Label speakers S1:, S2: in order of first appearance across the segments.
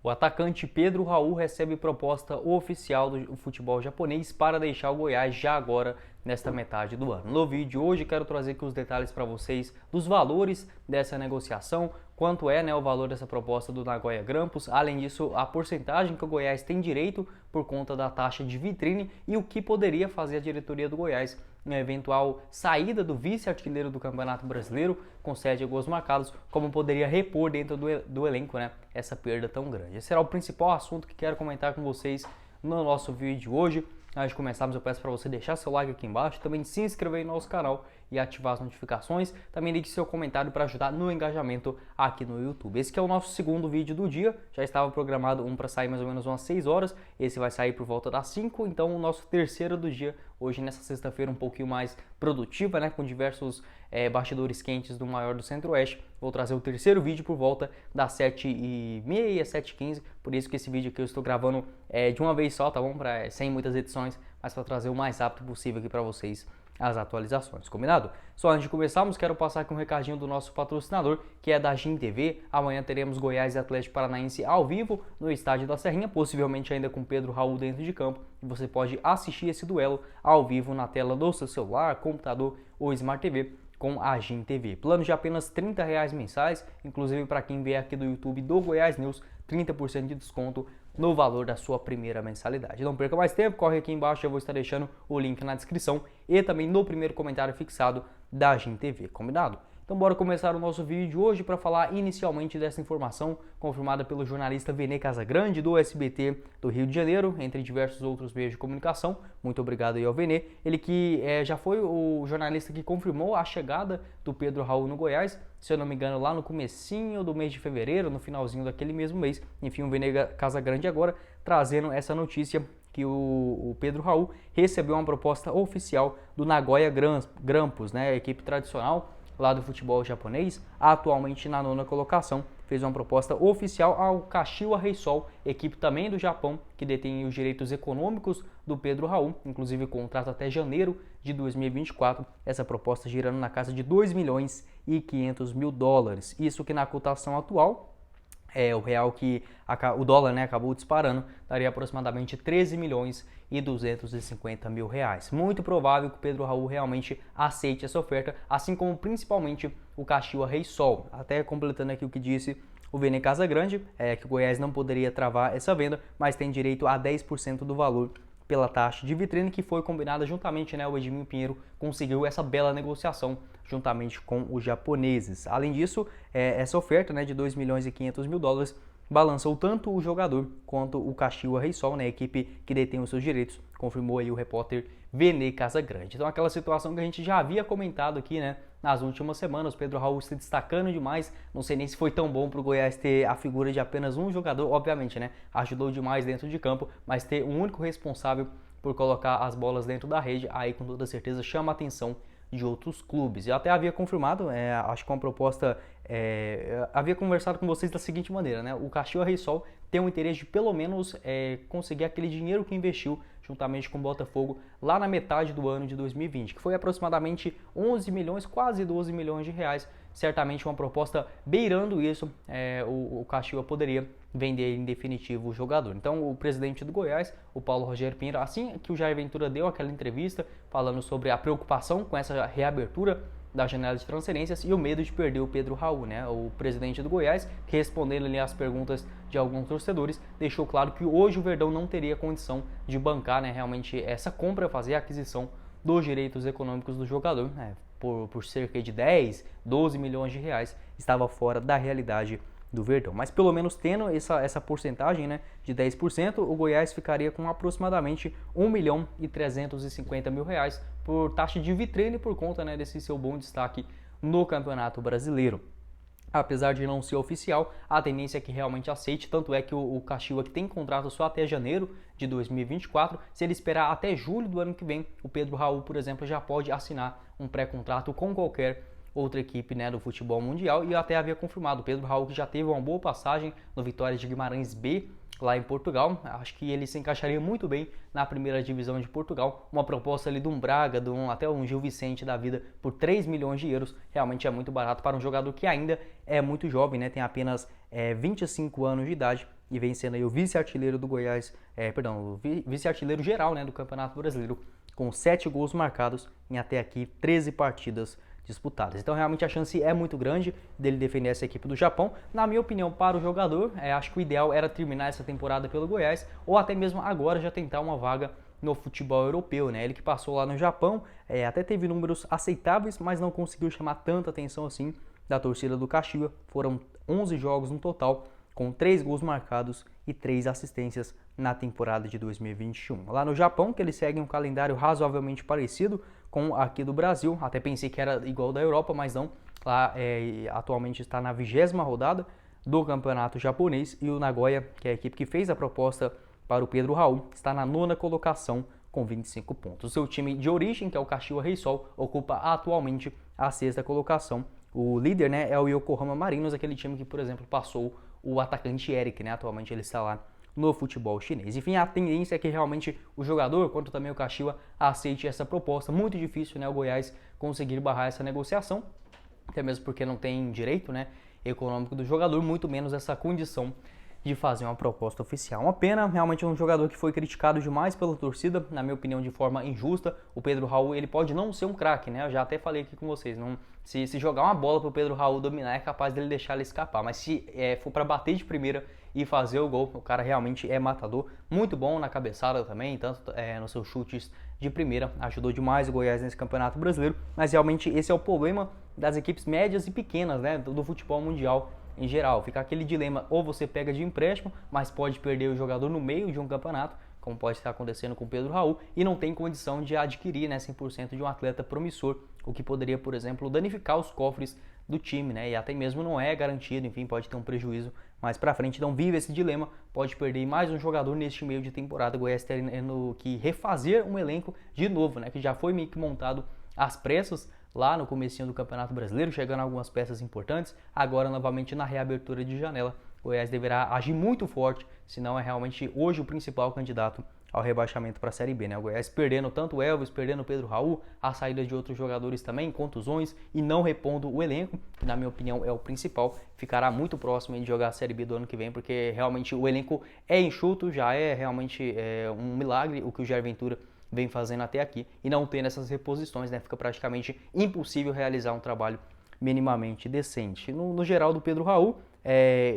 S1: O atacante Pedro Raul recebe proposta oficial do futebol japonês para deixar o Goiás já agora nesta metade do ano. No vídeo de hoje quero trazer aqui os detalhes para vocês dos valores dessa negociação, quanto é o valor dessa proposta do Nagoya Grampus, além disso a porcentagem que o Goiás tem direito por conta da taxa de vitrine e o que poderia fazer a diretoria do Goiás em eventual saída do vice-artilheiro do Campeonato Brasileiro com 7 gols marcados, como poderia repor dentro do elenco essa perda tão grande. Esse será o principal assunto que quero comentar com vocês no nosso vídeo de hoje. Antes de começarmos, eu peço para você deixar seu like aqui embaixo, também se inscrever no nosso canal e ativar as notificações. Também deixe seu comentário para ajudar no engajamento aqui no YouTube. Esse que é o nosso segundo vídeo do dia, já estava programado um para sair mais ou menos umas 6 horas, esse vai sair por volta das 5, então o nosso terceiro do dia, hoje nessa sexta-feira um pouquinho mais produtiva, com diversos bastidores quentes do maior do Centro-Oeste. Vou trazer o terceiro vídeo por volta das 7h30, 7h15, por isso que esse vídeo aqui eu estou gravando de uma vez só, tá bom? Sem muitas edições, mas para trazer o mais rápido possível aqui para vocês as atualizações, combinado? Só antes de começarmos, quero passar aqui um recadinho do nosso patrocinador, que é da GIM TV. Amanhã teremos Goiás e Atlético Paranaense ao vivo no estádio da Serrinha, possivelmente ainda com Pedro Raul dentro de campo, e você pode assistir esse duelo ao vivo na tela do seu celular, computador ou Smart TV com a GIM TV. Planos de apenas R$30 mensais, inclusive para quem vier aqui do YouTube do Goiás News, 30% de desconto no valor da sua primeira mensalidade. Não perca mais tempo, corre aqui embaixo, eu vou estar deixando o link na descrição e também no primeiro comentário fixado da GIM TV, combinado? Então bora começar o nosso vídeo de hoje para falar inicialmente dessa informação confirmada pelo jornalista Vene Casagrande do SBT do Rio de Janeiro, entre diversos outros meios de comunicação. Muito obrigado aí ao Vene, ele que já foi o jornalista que confirmou a chegada do Pedro Raul no Goiás, se eu não me engano lá no comecinho do mês de fevereiro, no finalzinho daquele mesmo mês. Enfim, o Vene Casagrande agora trazendo essa notícia que o Pedro Raul recebeu uma proposta oficial do Nagoya Grampus, a equipe tradicional lá do futebol japonês, atualmente na 9ª colocação, fez uma proposta oficial ao Kashiwa Reysol, equipe também do Japão, que detém os direitos econômicos do Pedro Raul, inclusive contrato até janeiro de 2024, essa proposta girando na casa de $2.500.000, isso que na cotação atual, o real o dólar acabou disparando, daria aproximadamente R$13.250.000. Muito provável que o Pedro Raul realmente aceite essa oferta, assim como principalmente o Kashiwa Reysol. Até completando aqui o que disse o Vene Casagrande, que o Goiás não poderia travar essa venda, mas tem direito a 10% do valor pela taxa de vitrine que foi combinada juntamente, o Edminho Pinheiro conseguiu essa bela negociação juntamente com os japoneses. Além disso, essa oferta de $2.500.000 balançou tanto o jogador quanto o Kashiwa Reysol, a equipe que detém os seus direitos, confirmou aí o repórter Vene Casagrande. Então aquela situação que a gente já havia comentado aqui, nas últimas semanas, o Pedro Raul se destacando demais, não sei nem se foi tão bom para o Goiás ter a figura de apenas um jogador, obviamente, ajudou demais dentro de campo, mas ter um único responsável por colocar as bolas dentro da rede, aí com toda certeza chama a atenção de outros clubes. Eu até havia confirmado, acho que uma proposta, havia conversado com vocês da seguinte maneira, o Kashiwa Reysol tem um interesse de pelo menos conseguir aquele dinheiro que investiu juntamente com o Botafogo lá na metade do ano de 2020, que foi aproximadamente 11 milhões, quase 12 milhões de reais. Certamente uma proposta beirando isso, o Kashiwa poderia vender em definitivo o jogador. Então o presidente do Goiás, o Paulo Rogério Pinheiro, assim que o Jair Ventura deu aquela entrevista falando sobre a preocupação com essa reabertura da janela de transferências e o medo de perder o Pedro Raul, o presidente do Goiás, que respondendo ali às perguntas de alguns torcedores, deixou claro que hoje o Verdão não teria condição de bancar realmente essa compra, fazer a aquisição dos direitos econômicos do jogador, por cerca de 10, 12 milhões de reais, estava fora da realidade do Verdão. Mas pelo menos tendo essa porcentagem de 10%, o Goiás ficaria com aproximadamente R$1.350.000 por taxa de vitrine por conta desse seu bom destaque no Campeonato Brasileiro. Apesar de não ser oficial, a tendência é que realmente aceite, tanto é que o Kashiwa, que tem contrato só até janeiro de 2024, se ele esperar até julho do ano que vem, o Pedro Raul, por exemplo, já pode assinar um pré-contrato com qualquer outra equipe do futebol mundial, e eu até havia confirmado, o Pedro Raul que já teve uma boa passagem no Vitória de Guimarães B, lá em Portugal, acho que ele se encaixaria muito bem na primeira divisão de Portugal, uma proposta ali de um Braga, até um Gil Vicente da vida por 3 milhões de euros, realmente é muito barato para um jogador que ainda é muito jovem, tem apenas 25 anos de idade, e vem sendo aí o vice-artilheiro do Goiás, o vice-artilheiro geral, né, do Campeonato Brasileiro, com 7 gols marcados em até aqui 13 partidas disputadas. Então realmente a chance é muito grande dele defender essa equipe do Japão. Na minha opinião, para o jogador, acho que o ideal era terminar essa temporada pelo Goiás, ou até mesmo agora já tentar uma vaga no futebol europeu, né? Ele que passou lá no Japão, até teve números aceitáveis, mas não conseguiu chamar tanta atenção assim da torcida do Kashiwa. Foram 11 jogos no total, com 3 gols marcados e 3 assistências na temporada de 2021. Lá no Japão, que eles seguem um calendário razoavelmente parecido com aqui do Brasil, até pensei que era igual da Europa, mas não. Lá atualmente está na 20ª rodada do campeonato japonês e o Nagoya, que é a equipe que fez a proposta para o Pedro Raul, está na 9ª colocação com 25 pontos. O seu time de origem, que é o Kashiwa Reysol, ocupa atualmente a 6ª colocação. O líder, né, é o Yokohama Marinos, aquele time que, por exemplo, passou o atacante Eric, né? Atualmente ele está lá no futebol chinês. Enfim, a tendência é que realmente o jogador, quanto também o Kashiwa, aceite essa proposta. Muito difícil, né, o Goiás conseguir barrar essa negociação, até mesmo porque não tem direito, né, econômico do jogador, muito menos essa condição de fazer uma proposta oficial. Uma pena, realmente é um jogador que foi criticado demais pela torcida, na minha opinião, de forma injusta. O Pedro Raul, ele pode não ser um craque, né? Eu já até falei aqui com vocês, não, se jogar uma bola para o Pedro Raul dominar, é capaz dele deixar ele escapar, mas se for para bater de primeira e fazer o gol, o cara realmente é matador, muito bom na cabeçada também, tanto nos seus chutes de primeira, ajudou demais o Goiás nesse Campeonato Brasileiro, mas realmente esse é o problema das equipes médias e pequenas, né, do futebol mundial em geral. Fica aquele dilema, ou você pega de empréstimo, mas pode perder o jogador no meio de um campeonato, como pode estar acontecendo com o Pedro Raul, e não tem condição de adquirir, né, 100% de um atleta promissor, o que poderia, por exemplo, danificar os cofres do time, né, e até mesmo não é garantido, enfim, pode ter um prejuízo mais pra frente. Então vive esse dilema, pode perder mais um jogador neste meio de temporada, o Goiás tendo que refazer um elenco de novo, né, que já foi meio que montado às pressas lá no comecinho do Campeonato Brasileiro, chegando algumas peças importantes, agora novamente na reabertura de janela. O Goiás deverá agir muito forte, senão é realmente hoje o principal candidato ao rebaixamento para a Série B, né? O Goiás perdendo tanto o Elvis, perdendo o Pedro Raul, a saída de outros jogadores também, contusões e não repondo o elenco, que na minha opinião é o principal, ficará muito próximo de jogar a Série B do ano que vem, porque realmente o elenco é enxuto, já é realmente um milagre o que o Jair Ventura vem fazendo até aqui, e não tendo essas reposições, né? Fica praticamente impossível realizar um trabalho minimamente decente. No geral do Pedro Raul,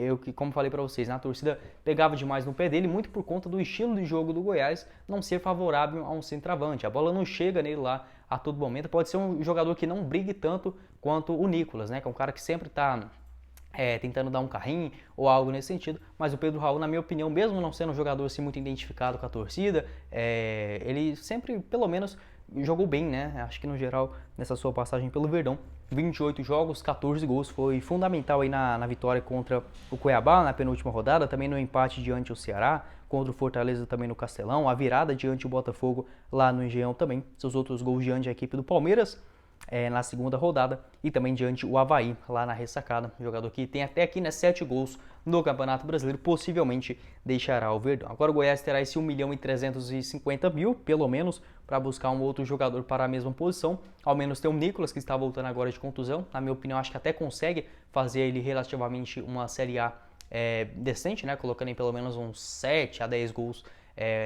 S1: eu que, como falei para vocês, a torcida pegava demais no pé dele, muito por conta do estilo de jogo do Goiás não ser favorável a um centroavante. A bola não chega nele lá a todo momento. Pode ser um jogador que não brigue tanto quanto o Nicolas, né? Que é um cara que sempre está tentando dar um carrinho ou algo nesse sentido, mas o Pedro Raul, na minha opinião, mesmo não sendo um jogador assim, muito identificado com a torcida, ele sempre, pelo menos, jogou bem, né? Acho que no geral, nessa sua passagem pelo Verdão, 28 jogos, 14 gols, foi fundamental aí na vitória contra o Cuiabá na penúltima rodada, também no empate diante do Ceará, contra o Fortaleza também no Castelão, a virada diante do Botafogo lá no Engenhão também, seus outros gols diante a equipe do Palmeiras, na segunda rodada, e também diante o Avaí, lá na ressacada, jogador que tem até aqui 7 gols no Campeonato Brasileiro, possivelmente deixará o Verdão. Agora o Goiás terá esse 1.350.000, pelo menos, para buscar um outro jogador para a mesma posição, ao menos tem o Nicolas, que está voltando agora de contusão, na minha opinião acho que até consegue fazer ele relativamente uma Série A decente, né? Colocando em pelo menos uns 7 a 10 gols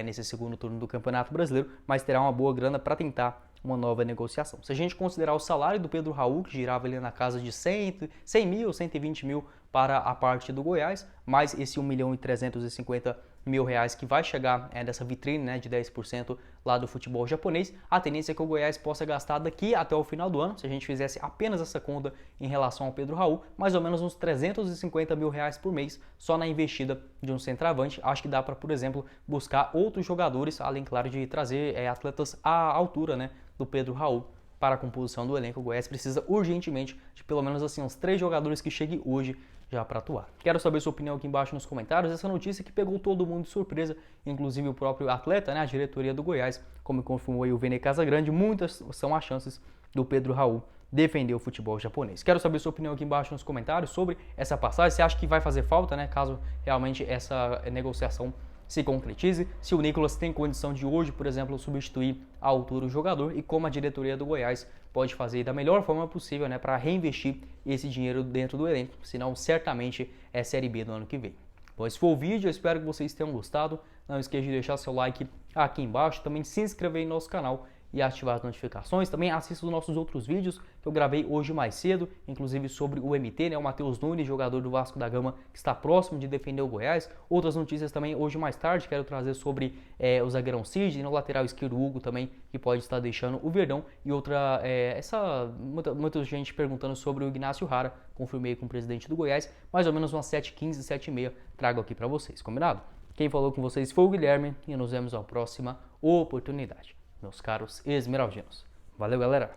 S1: nesse segundo turno do Campeonato Brasileiro, mas terá uma boa grana para tentar uma nova negociação. Se a gente considerar o salário do Pedro Raul, que girava ali na casa de 100 mil, 120 mil para a parte do Goiás, mais esse 1.350.000 reais que vai chegar dessa vitrine, né, de 10% lá do futebol japonês, a tendência é que o Goiás possa gastar daqui até o final do ano, se a gente fizesse apenas essa conta em relação ao Pedro Raul, mais ou menos uns 350.000 reais por mês só na investida de um centroavante. Acho que dá para, por exemplo, buscar outros jogadores, além, claro, de trazer atletas à altura, né, do Pedro Raul para a composição do elenco. O Goiás precisa urgentemente de pelo menos assim uns 3 jogadores que cheguem hoje já para atuar. Quero saber sua opinião aqui embaixo nos comentários. Essa notícia que pegou todo mundo de surpresa, inclusive o próprio atleta, né, a diretoria do Goiás, como confirmou aí o Vene Casagrande, muitas são as chances do Pedro Raul defender o futebol japonês. Quero saber sua opinião aqui embaixo nos comentários sobre essa passagem. Você acha que vai fazer falta, né, caso realmente essa negociação se concretize, se o Nicolas tem condição de hoje, por exemplo, substituir à altura o jogador, e como a diretoria do Goiás pode fazer da melhor forma possível, né, para reinvestir esse dinheiro dentro do elenco, senão certamente é Série B do ano que vem. Bom, esse foi o vídeo, eu espero que vocês tenham gostado. Não esqueça de deixar seu like aqui embaixo, também se inscrever em nosso canal e ativar as notificações. Também assista os nossos outros vídeos que eu gravei hoje mais cedo, inclusive sobre o MT, né? O Matheus Nunes, jogador do Vasco da Gama, que está próximo de defender o Goiás. Outras notícias também hoje mais tarde, quero trazer sobre o zagueirão Sidney, no lateral esquerdo Hugo também, que pode estar deixando o Verdão. E outra, muita gente perguntando sobre o Ignacio Rara, confirmei com o presidente do Goiás, mais ou menos umas 7h15, 7h30, trago aqui para vocês, combinado? Quem falou com vocês foi o Guilherme e nos vemos na próxima oportunidade, meus caros esmeraldinos. Valeu, galera!